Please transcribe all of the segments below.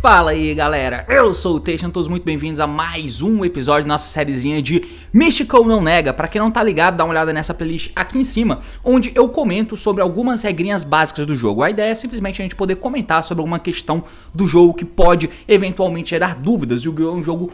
Fala aí galera, eu sou o Teixan, todos muito bem-vindos a mais um episódio da nossa sériezinha de Mystical Não Nega. Pra quem não tá ligado, dá uma olhada nessa playlist aqui em cima, onde eu comento sobre algumas regrinhas básicas do jogo. A ideia é simplesmente a gente poder comentar sobre alguma questão do jogo que pode eventualmente gerar dúvidas. O Yu-Gi-Oh! É um jogo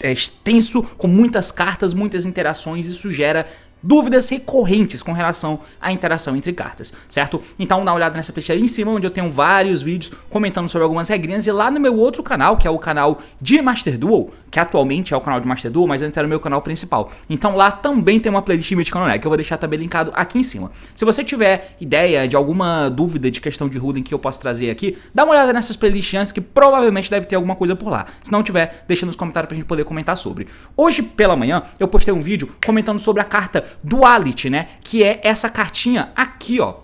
extenso, com muitas cartas, muitas interações, isso gera dúvidas recorrentes com relação à interação entre cartas, certo? Então dá uma olhada nessa playlist aí em cima, onde eu tenho vários vídeos comentando sobre algumas regrinhas. E lá no meu outro canal, que é o canal de Master Duel, que atualmente é o canal de Master Duel, mas antes era o meu canal principal. Então lá também tem uma playlist Mystical No Nega, que eu vou deixar também linkado aqui em cima. Se você tiver ideia de alguma dúvida de questão de ruling que eu posso trazer aqui, dá uma olhada nessas playlists antes, que provavelmente deve ter alguma coisa por lá. Se não tiver, deixa nos comentários pra gente poder comentar sobre. Hoje pela manhã eu postei um vídeo comentando sobre a carta Duality, né? Que é essa cartinha aqui, ó.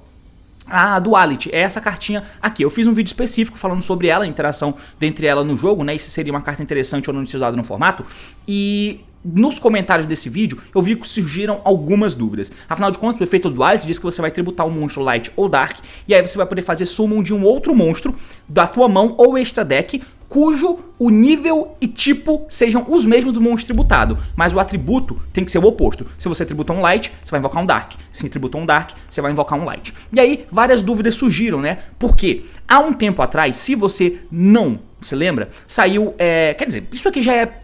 A Duality é essa cartinha aqui. Eu fiz um vídeo específico falando sobre ela, a interação dentre ela no jogo, né? E se seria uma carta interessante ou não ser usada no formato. E nos comentários desse vídeo eu vi que surgiram algumas dúvidas. Afinal de contas, o efeito Duality diz que você vai tributar um monstro Light ou Dark, e aí você vai poder fazer summon de um outro monstro da tua mão ou extra deck, cujo o nível e tipo sejam os mesmos do monstro tributado, mas o atributo tem que ser o oposto. Se você tributar um Light, você vai invocar um Dark. Se tributar um Dark, você vai invocar um Light. E aí várias dúvidas surgiram, né? Porque há um tempo atrás, se você não se lembra, saiu, quer dizer, isso aqui já é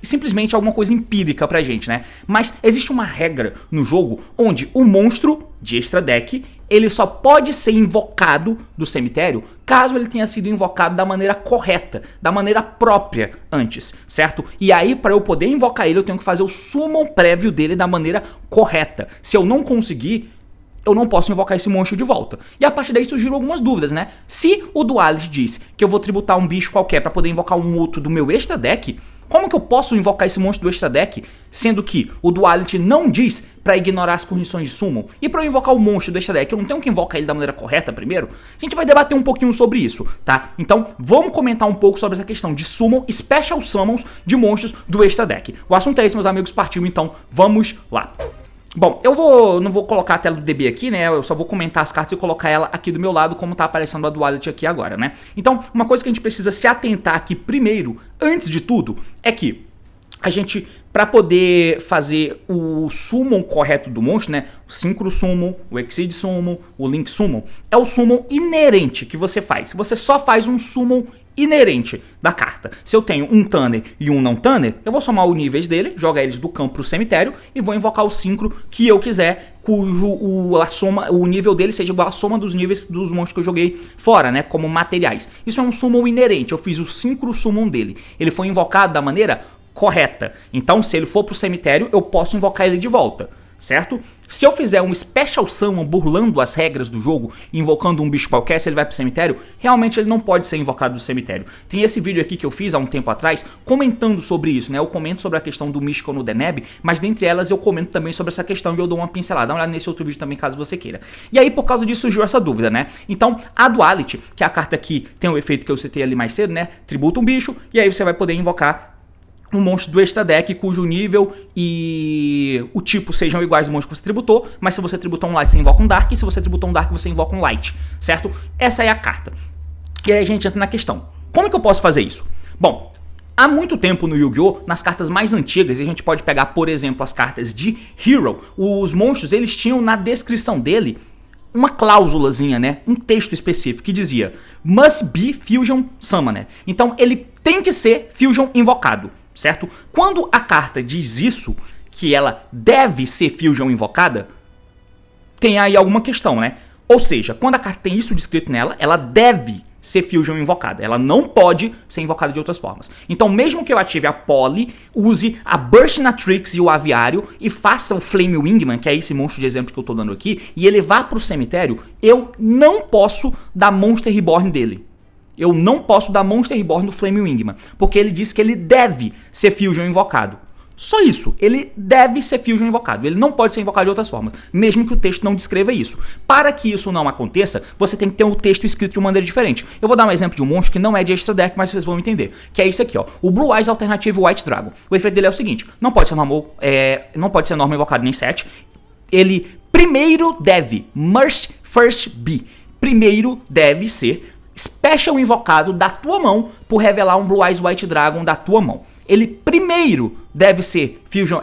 simplesmente alguma coisa empírica pra gente, né? Mas existe uma regra no jogo onde o monstro de extra deck, ele só pode ser invocado do cemitério caso ele tenha sido invocado da maneira correta, da maneira própria antes, certo? E aí, para eu poder invocar ele, eu tenho que fazer o summon prévio dele da maneira correta. Se eu não conseguir, eu não posso invocar esse monstro de volta. E a partir daí surgiram algumas dúvidas, né? Se o Duality diz que eu vou tributar um bicho qualquer para poder invocar um outro do meu extra deck, como que eu posso invocar esse monstro do extra deck, sendo que o Duality não diz pra ignorar as condições de summon? E pra eu invocar o monstro do extra deck, eu não tenho que invocar ele da maneira correta primeiro? A gente vai debater um pouquinho sobre isso, tá? Então vamos comentar um pouco sobre essa questão de summon, special summons de monstros do extra deck. O assunto é esse, meus amigos, partiu, então vamos lá. Bom, não vou colocar a tela do DB aqui, né? Eu só vou comentar as cartas e colocar ela aqui do meu lado, como tá aparecendo a Duality aqui agora, né? Então, uma coisa que a gente precisa se atentar aqui primeiro, antes de tudo, é que a gente, pra poder fazer o summon correto do monstro, né? O Synchro Summon, o Exceed Summon, o Link Summon, é o summon inerente que você faz. Você só faz um summon inerente da carta. Se eu tenho um Tanner e um não Tanner, eu vou somar os níveis dele, jogar eles do campo pro cemitério e vou invocar o Synchro que eu quiser, cujo o nível dele seja igual à soma dos níveis dos monstros que eu joguei fora, né, como materiais. Isso é um summon inerente, eu fiz o Synchro Summon dele. Ele foi invocado da maneira correta. Então, se ele for pro cemitério, eu posso invocar ele de volta, certo? Se eu fizer um Special Summon burlando as regras do jogo, invocando um bicho qualquer, se ele vai pro cemitério, realmente ele não pode ser invocado do cemitério. Tem esse vídeo aqui que eu fiz há um tempo atrás, comentando sobre isso, né? Eu comento sobre a questão do Mystical no Deneb, mas dentre elas eu comento também sobre essa questão e eu dou uma pincelada. Dá uma olhada nesse outro vídeo também, caso você queira. E aí, por causa disso, surgiu essa dúvida, né? Então, a Duality, que é a carta que tem o efeito que eu citei ali mais cedo, né? Tributa um bicho, e aí você vai poder invocar um monstro do extra deck cujo nível e o tipo sejam iguais ao monstro que você tributou, mas se você tributou um Light, você invoca um Dark, e se você tributou um Dark, você invoca um Light, certo? Essa é a carta. E aí a gente entra na questão. Como é que eu posso fazer isso? Bom, há muito tempo no Yu-Gi-Oh!, nas cartas mais antigas, e a gente pode pegar, por exemplo, as cartas de Hero, os monstros, eles tinham na descrição dele uma cláusulazinha, né? Um texto específico que dizia Must be Fusion Summoner. Então ele tem que ser Fusion invocado, certo? Quando a carta diz isso, que ela deve ser Fusion invocada, tem aí alguma questão, né? Ou seja, quando a carta tem isso descrito nela, ela deve ser Fusion invocada. Ela não pode ser invocada de outras formas. Então, mesmo que eu ative a Poly, use a Burstinatrix e o Aviário e faça o Flame Wingman, que é esse monstro de exemplo que eu tô dando aqui, e ele vá pro cemitério, eu não posso dar Monster Reborn dele. Eu não posso dar Monster Reborn do Flame Wingman, porque ele diz que ele deve ser Fusion invocado. Só isso, ele deve ser Fusion invocado, ele não pode ser invocado de outras formas, mesmo que o texto não descreva isso. Para que isso não aconteça, você tem que ter um texto escrito de uma maneira diferente. Eu vou dar um exemplo de um monstro que não é de extra deck, mas vocês vão entender, que é esse aqui, ó, o Blue Eyes Alternativo White Dragon. O efeito dele é o seguinte, não pode ser normal invocado nem set, ele primeiro deve, must first be, primeiro deve ser special invocado da tua mão por revelar um Blue Eyes White Dragon da tua mão. Ele primeiro deve ser Fusion,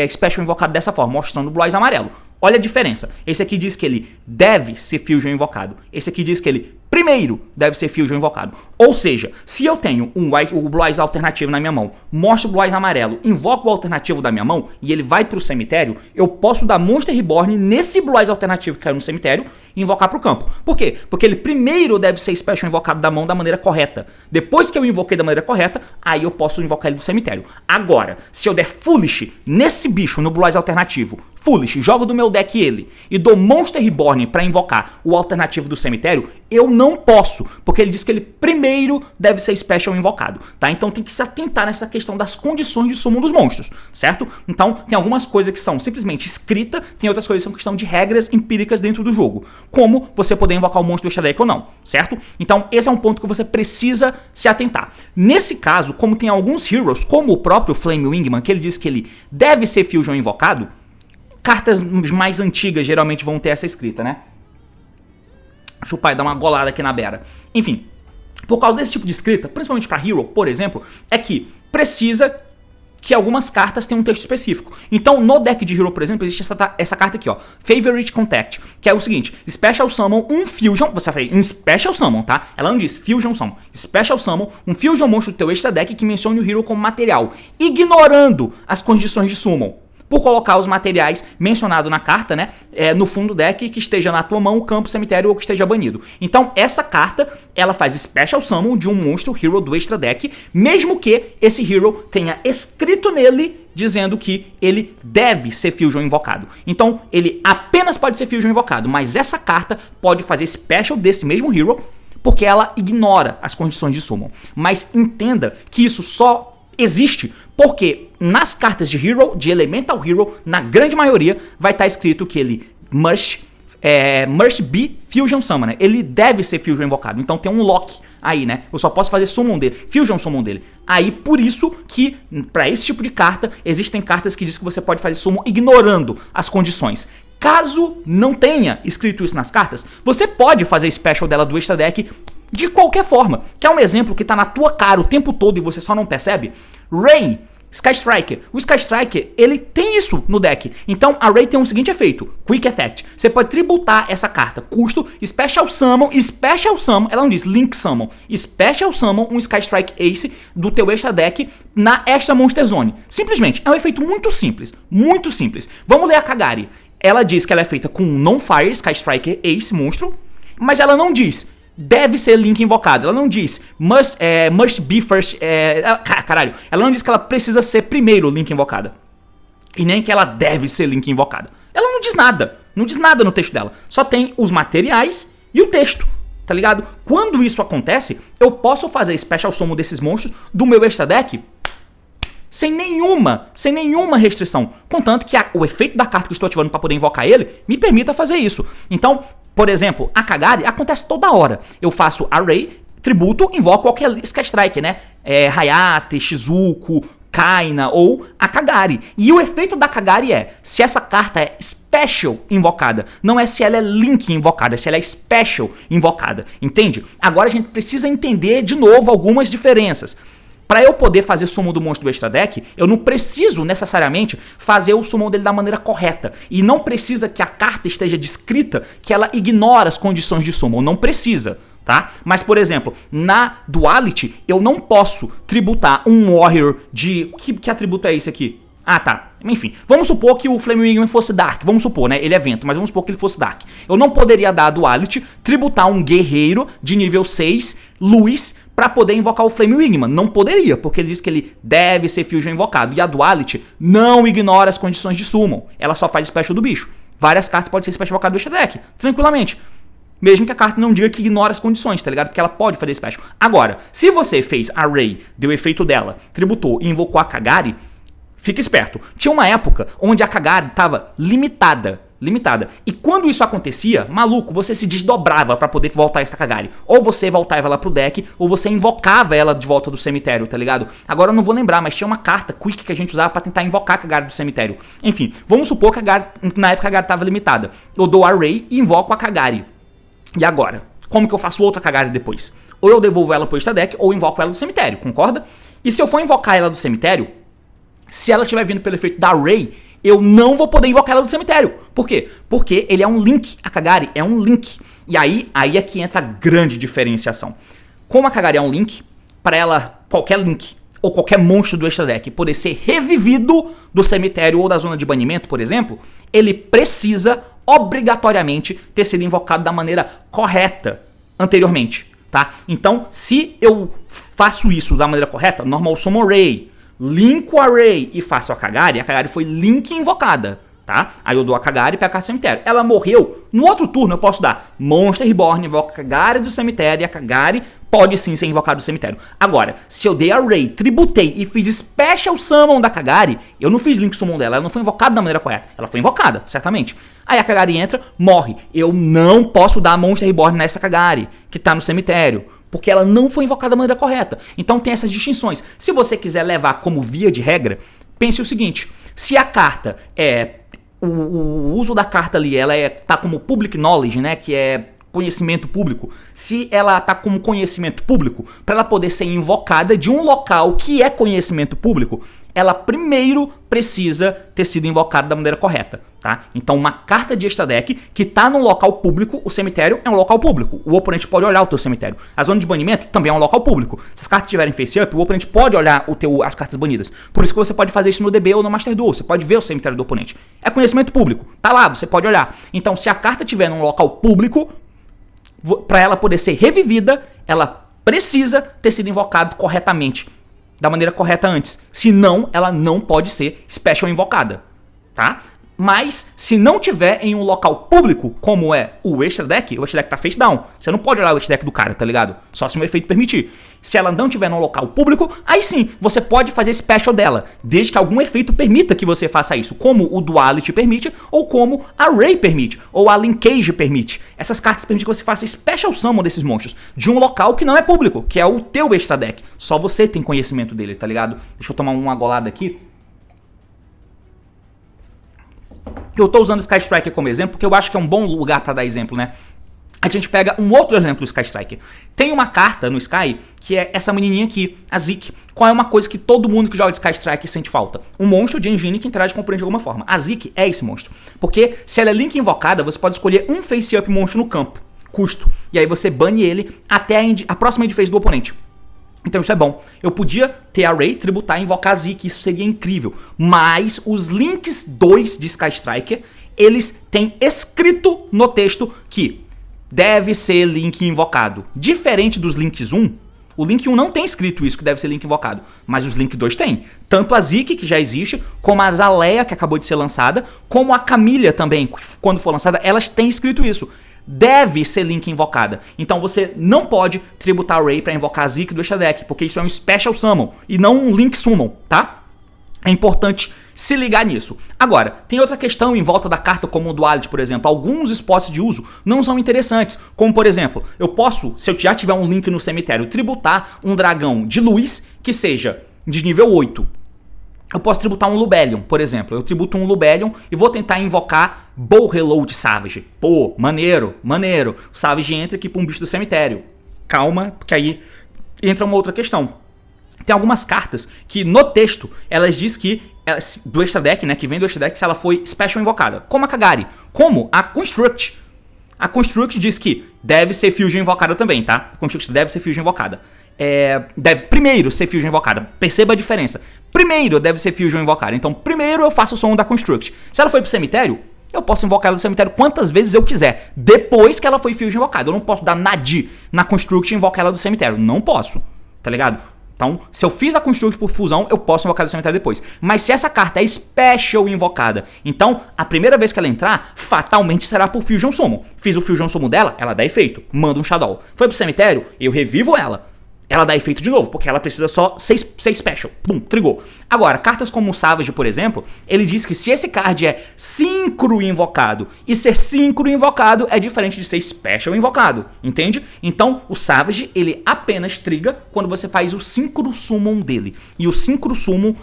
Special invocado dessa forma, mostrando o Blue Eyes amarelo. Olha a diferença. Esse aqui diz que ele deve ser Fusion invocado. Esse aqui diz que ele primeiro deve ser Fusion invocado. Ou seja, se eu tenho o Blue Eyes alternativo na minha mão, mostro o Blue Eyes amarelo, invoco o alternativo da minha mão e ele vai pro cemitério, eu posso dar Monster Reborn nesse Blue Eyes alternativo que caiu no cemitério e invocar pro campo. Por quê? Porque ele primeiro deve ser Special invocado da mão da maneira correta. Depois que eu invoquei da maneira correta, aí eu posso invocar ele do cemitério. Agora, se eu der Foolish nesse bicho no Blue Eyes alternativo, Foolish, jogo do meu deck ele e dou Monster Reborn pra invocar o alternativo do cemitério, eu não posso, porque ele diz que ele primeiro deve ser Special invocado, tá? Então tem que se atentar nessa questão das condições de summon dos monstros, certo? Então tem algumas coisas que são simplesmente escrita, tem outras coisas que são questão de regras empíricas dentro do jogo, como você poder invocar o monstro do extra deck ou não, certo? Então esse é um ponto que você precisa se atentar. Nesse caso, como tem alguns heroes, como o próprio Flame Wingman, que ele diz que ele deve ser Fusion invocado, cartas mais antigas geralmente vão ter essa escrita, né? Deixa o pai dar uma golada aqui na beira. Enfim, por causa desse tipo de escrita, principalmente para Hero, por exemplo, é que precisa que algumas cartas tenham um texto específico. Então, no deck de Hero, por exemplo, existe essa carta aqui, ó, Favorite Contact, que é o seguinte, Special Summon um Fusion, você vai fazer um Special Summon, tá? Ela não diz Fusion Summon, Special Summon um Fusion monstro do teu extra deck que mencione o Hero como material, ignorando as condições de Summon, por colocar os materiais mencionados na carta, né, no fundo do deck, que esteja na tua mão, campo, cemitério ou que esteja banido. Então essa carta, ela faz Special Summon de um monstro Hero do extra deck, mesmo que esse Hero tenha escrito nele dizendo que ele deve ser Fusion invocado. Então ele apenas pode ser Fusion invocado, mas essa carta pode fazer Special desse mesmo Hero, porque ela ignora as condições de Summon. Mas entenda que isso só existe porque nas cartas de Hero, de Elemental Hero, na grande maioria, vai estar escrito que ele must be Fusion Summoner. Ele deve ser Fusion invocado. Então tem um lock aí, né? Eu só posso fazer Summon dele, Fusion Summon dele. Aí por isso que, para esse tipo de carta, existem cartas que dizem que você pode fazer Summon ignorando as condições. Caso não tenha escrito isso nas cartas, você pode fazer Special dela do extra deck de qualquer forma. Quer um exemplo que tá na tua cara o tempo todo e você só não percebe? Ray, Sky Striker. O Sky Striker, ele tem isso no deck. Então a Ray tem um seguinte efeito, Quick Effect. Você pode tributar essa carta, custo, Special Summon, ela não diz Link Summon, Special Summon um Sky Strike Ace do teu extra deck na Extra Monster Zone. Simplesmente, é um efeito muito simples, muito simples. Vamos ler a Kagari. Ela diz que ela é feita com um Non-Fire Sky Striker Ace monstro, mas ela não diz deve ser Link invocado. Ela não diz must be first. Ela não diz que ela precisa ser primeiro Link invocada. E nem que ela deve ser Link invocada. Ela não diz nada. Não diz nada no texto dela. Só tem os materiais e o texto. Tá ligado? Quando isso acontece, eu posso fazer Special Summon desses monstros do meu extra deck sem nenhuma restrição. Contanto que o efeito da carta que eu estou ativando para poder invocar ele me permita fazer isso. Então, por exemplo, a Kagari acontece toda hora. Eu faço Array, tributo, invoco qualquer Sky Strike, né? Hayate, Shizuko, Kaina ou a Kagari. E o efeito da Kagari é, se essa carta é Special invocada, não é se ela é Link invocada, é se ela é Special invocada. Entende? Agora a gente precisa entender de novo algumas diferenças. Para eu poder fazer summon do monstro do extra deck, eu não preciso necessariamente fazer o summon dele da maneira correta. E não precisa que a carta esteja descrita que ela ignora as condições de summon. Não precisa, tá? Mas, por exemplo, na Duality, eu não posso tributar um Warrior de... Que atributo é esse aqui? Ah, tá. Enfim, vamos supor que o Flame Wingman fosse Dark. Vamos supor, né? Ele é vento, mas vamos supor que ele fosse Dark. Eu não poderia dar a Duality, tributar um guerreiro de nível 6, luz, pra poder invocar o Flame Wingman. Não poderia, porque ele diz que ele deve ser Fusion invocado. E a Duality não ignora as condições de Summon. Ela só faz Special do bicho. Várias cartas podem ser Special invocado do extra deck, tranquilamente. Mesmo que a carta não diga que ignora as condições, tá ligado? Porque ela pode fazer Special. Agora, se você fez Array, deu o efeito dela, tributou e invocou a Kagari, fica esperto. Tinha uma época onde a Kagari tava limitada. E quando isso acontecia, maluco, você se desdobrava pra poder voltar essa Kagari. Ou você voltava ela pro deck, ou você invocava ela de volta do cemitério, tá ligado? Agora eu não vou lembrar, mas tinha uma carta quick que a gente usava pra tentar invocar a Kagari do cemitério. Enfim, vamos supor que a Kagari, na época a Kagari tava limitada. Eu dou Array e invoco a Kagari. E agora? Como que eu faço outra Kagari depois? Ou eu devolvo ela pro extra deck, ou invoco ela do cemitério, concorda? E se eu for invocar ela do cemitério, se ela estiver vindo pelo efeito da Array, eu não vou poder invocar ela do cemitério. Por quê? Porque ele é um link. A Kagari é um link. E aí é que entra a grande diferenciação. Como a Kagari é um link, para ela, qualquer link ou qualquer monstro do extra deck poder ser revivido do cemitério ou da zona de banimento, por exemplo, ele precisa obrigatoriamente ter sido invocado da maneira correta anteriormente, tá? Então, se eu faço isso da maneira correta, normal summon Array, linko Array e faço a Kagari foi link invocada, tá? Aí eu dou a Kagari e pego a carta do cemitério. Ela morreu, no outro turno eu posso dar Monster Reborn, invoca a Kagari do cemitério e a Kagari pode sim ser invocada do cemitério. Agora, se eu dei Array, tributei e fiz Special Summon da Kagari, eu não fiz Link Summon dela, ela não foi invocada da maneira correta. Ela foi invocada, certamente. Aí a Kagari entra, morre. Eu não posso dar Monster Reborn nessa Kagari, que tá no cemitério, porque ela não foi invocada da maneira correta. Então tem essas distinções. Se você quiser levar como via de regra, pense o seguinte: se a carta é... O uso da carta ali, ela tá como public knowledge, né? Que é conhecimento público. Se ela tá como conhecimento público, para ela poder ser invocada de um local que é conhecimento público, ela primeiro precisa ter sido invocada da maneira correta, tá? Então uma carta de extra deck que tá num local público, o cemitério é um local público. O oponente pode olhar o teu cemitério. A zona de banimento também é um local público. Se as cartas estiverem face up, o oponente pode olhar as cartas banidas. Por isso que você pode fazer isso no DB ou no Master Duel. Você pode ver o cemitério do oponente. É conhecimento público. Tá lá, você pode olhar. Então se a carta estiver num local público, para ela poder ser revivida, ela precisa ter sido invocada corretamente, da maneira correta antes. Senão, ela não pode ser special invocada, tá? Mas, se não tiver em um local público, como é o extra deck tá face down. Você não pode olhar o extra deck do cara, tá ligado? Só se o efeito permitir. Se ela não tiver num local público, aí sim, você pode fazer special dela, desde que algum efeito permita que você faça isso, como o Duality permite, ou como a Array permite, ou a Linkage permite. Essas cartas permitem que você faça special summon desses monstros, de um local que não é público, que é o teu extra deck. Só você tem conhecimento dele, tá ligado? Deixa eu tomar uma golada aqui. Eu tô usando o Sky Striker como exemplo, porque eu acho que é um bom lugar pra dar exemplo, né? A gente pega um outro exemplo do Sky Striker. Tem uma carta no Sky, que é essa menininha aqui, a Zik. Qual é uma coisa que todo mundo que joga de Sky Striker sente falta? Um monstro de engine que interage com o oponente de alguma forma. A Zik é esse monstro. Porque se ela é link invocada, você pode escolher um face-up monstro no campo. Custo. E aí você bane ele até a próxima end phase do oponente. Então isso é bom. Eu podia ter Array, tributar e invocar a Zik, isso seria incrível. Mas os links 2 de Sky Striker, eles têm escrito no texto que deve ser link invocado. Diferente dos links 1, o link 1 não tem escrito isso, que deve ser link invocado. Mas os link 2 tem. Tanto a Zik, que já existe, como a Azalea, que acabou de ser lançada, como a Camilla também, quando for lançada, elas têm escrito isso. Deve ser link invocada. Então você não pode tributar Array para invocar a Zik do extra deck, porque isso é um Special Summon e não um Link Summon, tá? É importante se ligar nisso. Agora, tem outra questão em volta da carta como o Duality, por exemplo. Alguns spots de uso não são interessantes. Como, por exemplo, eu posso, se eu já tiver um link no cemitério, tributar um dragão de luz que seja de nível 8. Eu posso tributar um Lubellion, por exemplo. Eu tributo um Lubellion e vou tentar invocar Bow Reload Savage. Pô, maneiro, maneiro. O Savage entra aqui pra um bicho do cemitério. Calma, porque aí entra uma outra questão. Tem algumas cartas que no texto elas diz que do extra deck, né, que vem do extra deck, se ela foi special invocada, como a Kagari, como a Construct. A Construct diz que deve ser Fusion invocada também, tá? A Construct deve ser Fusion invocada. Deve primeiro ser Fusion invocada. Perceba a diferença. Primeiro deve ser Fusion invocada. Então primeiro eu faço o som da Construct. Se ela foi pro cemitério, eu posso invocar ela do cemitério quantas vezes eu quiser, depois que ela foi Fusion invocada. Eu não posso dar Nadi na Construct e invocar ela do cemitério. Não posso, tá ligado? Então, se eu fiz a Construct por fusão, eu posso invocar do cemitério depois. Mas se essa carta é Special invocada, então, a primeira vez que ela entrar, fatalmente será por Fusion Summon. Fiz o Fusion Summon dela, ela dá efeito. Manda um Shadow. Foi pro cemitério, eu revivo ela. ela dá efeito de novo, porque ela precisa só ser special. Bum, trigou. Agora, cartas como o Savage, por exemplo, ele diz que se esse card é synchro invocado, e ser synchro invocado é diferente de ser special invocado, entende? Então, o Savage, ele apenas triga quando você faz o synchro summon dele. E o synchro summon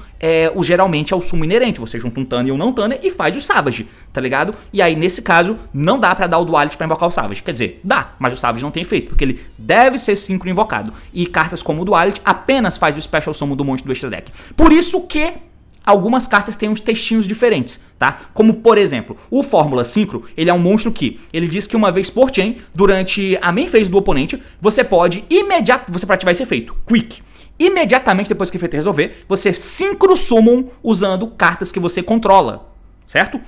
geralmente é o summon inerente. Você junta um Tanner e um não Tanner e faz o Savage, tá ligado? E aí, nesse caso, não dá pra dar o Duality pra invocar o Savage. Quer dizer, dá, mas o Savage não tem efeito, porque ele deve ser synchro invocado. E cartas como o Duality apenas faz o Special Summon do monstro do extra deck. Por isso que algumas cartas têm uns textinhos diferentes, tá? Como, por exemplo, o Fórmula Synchro, ele é um monstro que, ele diz que uma vez por chain, durante a main phase do oponente, você pode você pode ativar esse efeito, Quick. Imediatamente depois que o efeito resolver, você Synchro Summon usando cartas que você controla, certo?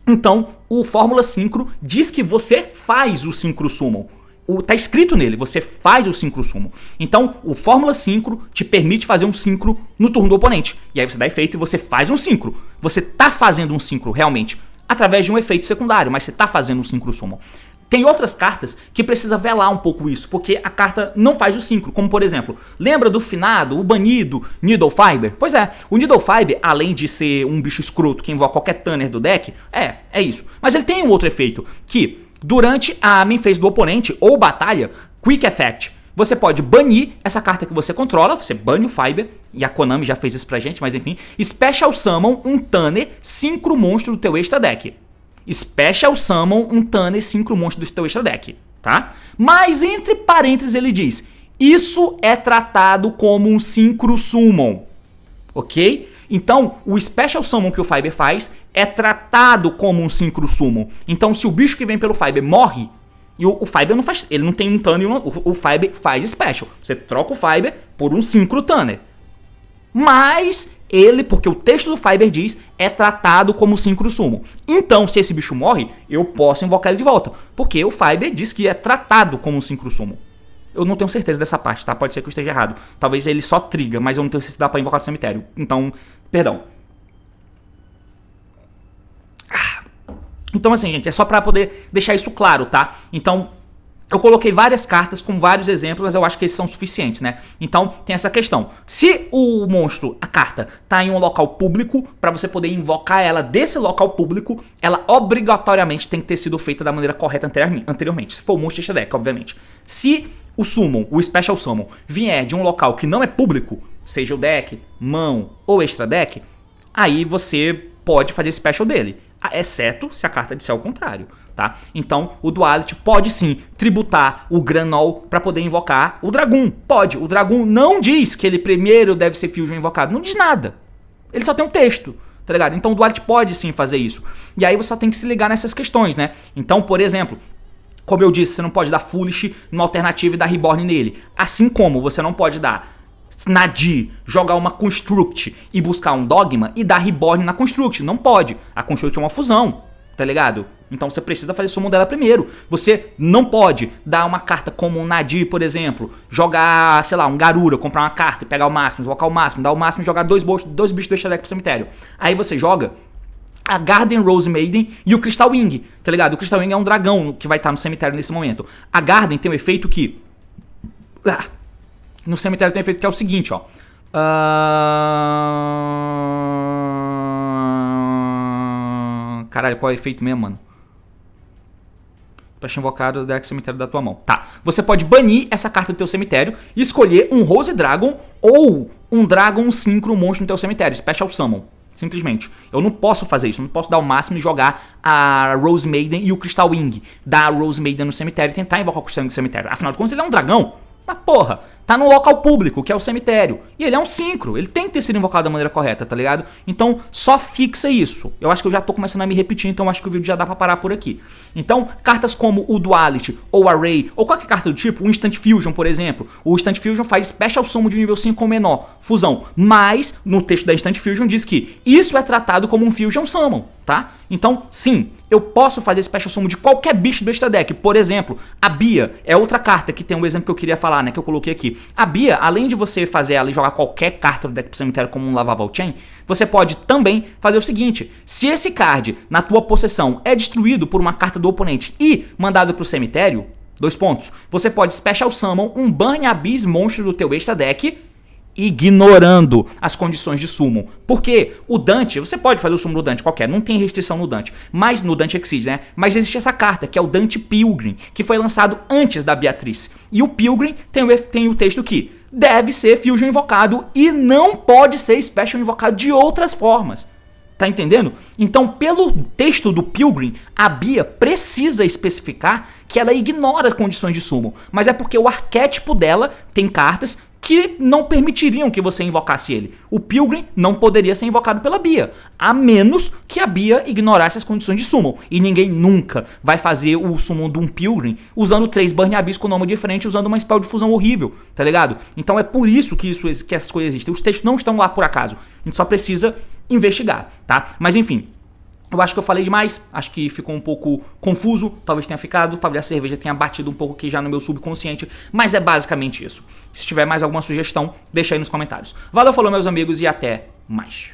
Então, o Fórmula Synchro diz que você faz o Synchro Summon. Tá escrito nele, você faz o Synchro Summon. Então, o Fórmula Synchro te permite fazer um Synchro no turno do oponente. E aí você dá efeito e você faz um Synchro. Você tá fazendo um Synchro realmente através de um efeito secundário, mas você tá fazendo um Synchro Summon. Tem outras cartas que precisa velar um pouco isso, porque a carta não faz o Synchro, como por exemplo, lembra do finado, o banido Needle Fiber? Pois é, o Needle Fiber, além de ser um bicho escroto que invoca qualquer Tanner do deck, é isso. Mas ele tem um outro efeito, que durante a main phase do oponente ou batalha, Quick Effect, você pode banir essa carta que você controla, você bane o Fiber, e a Konami já fez isso pra gente, mas enfim, Special Summon um Tanner Synchro monstro do teu extra deck. Special Summon um Tanner Synchro monstro do teu extra deck, tá? Mas entre parênteses ele diz, isso é tratado como um Synchro Summon, ok? Então, o Special Summon que o Fiber faz é tratado como um Synchro Summon. Então, se o bicho que vem pelo Fiber morre, e o Fiber não faz, ele não tem um Tanner, o Fiber faz Special. Você troca o Fiber por um Synchro Tanner. Mas ele, porque o texto do Fiber diz, é tratado como Synchro Summon. Então, se esse bicho morre, eu posso invocar ele de volta, porque o Fiber diz que é tratado como Synchro Summon. Eu não tenho certeza dessa parte, tá? Pode ser que eu esteja errado. Talvez ele só triga, mas eu não tenho certeza se dá pra invocar no cemitério. Então, perdão. Então, assim, gente, é só pra poder deixar isso claro, tá? Então, eu coloquei várias cartas com vários exemplos, mas eu acho que esses são suficientes, né? Então, tem essa questão. Se o monstro, a carta, tá em um local público, pra você poder invocar ela desse local público, ela obrigatoriamente tem que ter sido feita da maneira correta anteriormente. Se for o monstro extra deck, obviamente. Se o Summon, o Special Summon, vier de um local que não é público, seja o deck, mão ou extra deck, aí você pode fazer Special dele, exceto se a carta disser o contrário, tá? Então, o Duality pode sim tributar o Granol para poder invocar o Dragoon. Pode. O Dragoon não diz que ele primeiro deve ser Fusion invocado. Não diz nada. Ele só tem um texto, tá ligado? Então, o Duality pode sim fazer isso. E aí você só tem que se ligar nessas questões, né? Então, por exemplo, como eu disse, você não pode dar Foolish numa alternativa e dar Reborn nele. Assim como você não pode dar Nadir, jogar uma Construct e buscar um Dogma e dar Reborn na Construct. Não pode. A Construct é uma fusão, tá ligado? Então você precisa fazer summon dela primeiro. Você não pode dar uma carta como um Nadir, por exemplo, jogar, sei lá, um Garura, comprar uma carta e pegar o máximo, invocar o máximo, dar o máximo e jogar dois bichos do extra deck pro cemitério. Aí você joga a Garden Rose Maiden e o Crystal Wing, tá ligado? O Crystal Wing é um dragão que vai estar no cemitério nesse momento. A Garden tem um efeito que... no cemitério tem um efeito que é o seguinte, ó. Caralho, qual é o efeito mesmo, mano? Pra invocar o deck cemitério da tua mão. Tá, você pode banir essa carta do teu cemitério e escolher um Rose Dragon ou um Dragon Synchro monstro no teu cemitério, Special Summon. Simplesmente. Eu não posso fazer isso. Eu não posso dar o máximo e jogar a Rose Maiden e o Crystal Wing. Dar a Rose Maiden no cemitério e tentar invocar o Crystal Wing no cemitério. Afinal de contas, ele é um dragão. Mas porra, tá num local público, que é o cemitério. E ele é um synchro, ele tem que ter sido invocado da maneira correta, tá ligado? Então, só fixa isso. Eu acho que eu já tô começando a me repetir, então acho que o vídeo já dá pra parar por aqui. Então, cartas como o Duality, ou Array, ou qualquer carta do tipo, o Instant Fusion, por exemplo. O Instant Fusion faz Special Summon de nível 5 ou menor, fusão. Mas, no texto da Instant Fusion diz que isso é tratado como um Fusion Summon, tá? Então, sim, eu posso fazer Special Summon de qualquer bicho do extra deck. Por exemplo, a Bia é outra carta que tem um exemplo que eu queria falar, né, que eu coloquei aqui. A Bia, além de você fazer ela e jogar qualquer carta do deck pro cemitério como um Lavaval Chain, você pode também fazer o seguinte: se esse card na tua possessão é destruído por uma carta do oponente e mandado pro cemitério, Dois pontos. Você pode Special Summon um Burn Abyss monstro do teu extra deck, ignorando as condições de summon. Porque o Dante, você pode fazer o summon do Dante qualquer, não tem restrição no Dante, mas no Dante Exceed, né? Mas existe essa carta, que é o Dante Pilgrim, que foi lançado antes da Beatriz. E o Pilgrim tem o texto que deve ser Fusion invocado e não pode ser Special invocado de outras formas. Tá entendendo? Então, pelo texto do Pilgrim, a Bia precisa especificar que ela ignora as condições de summon. Mas é porque o arquétipo dela tem cartas que não permitiriam que você invocasse ele. O Pilgrim não poderia ser invocado pela Bia, a menos que a Bia ignorasse as condições de summon. E ninguém nunca vai fazer o summon de um Pilgrim usando 3 Burn Abyss com nome diferente, usando uma spell de fusão horrível, tá ligado? Então é por isso que essas coisas existem. Os textos não estão lá por acaso. A gente só precisa investigar, tá? Mas enfim, eu acho que eu falei demais, acho que ficou um pouco confuso, talvez tenha ficado, talvez a cerveja tenha batido um pouco aqui já no meu subconsciente, mas é basicamente isso. Se tiver mais alguma sugestão, deixa aí nos comentários. Valeu, falou meus amigos e até mais.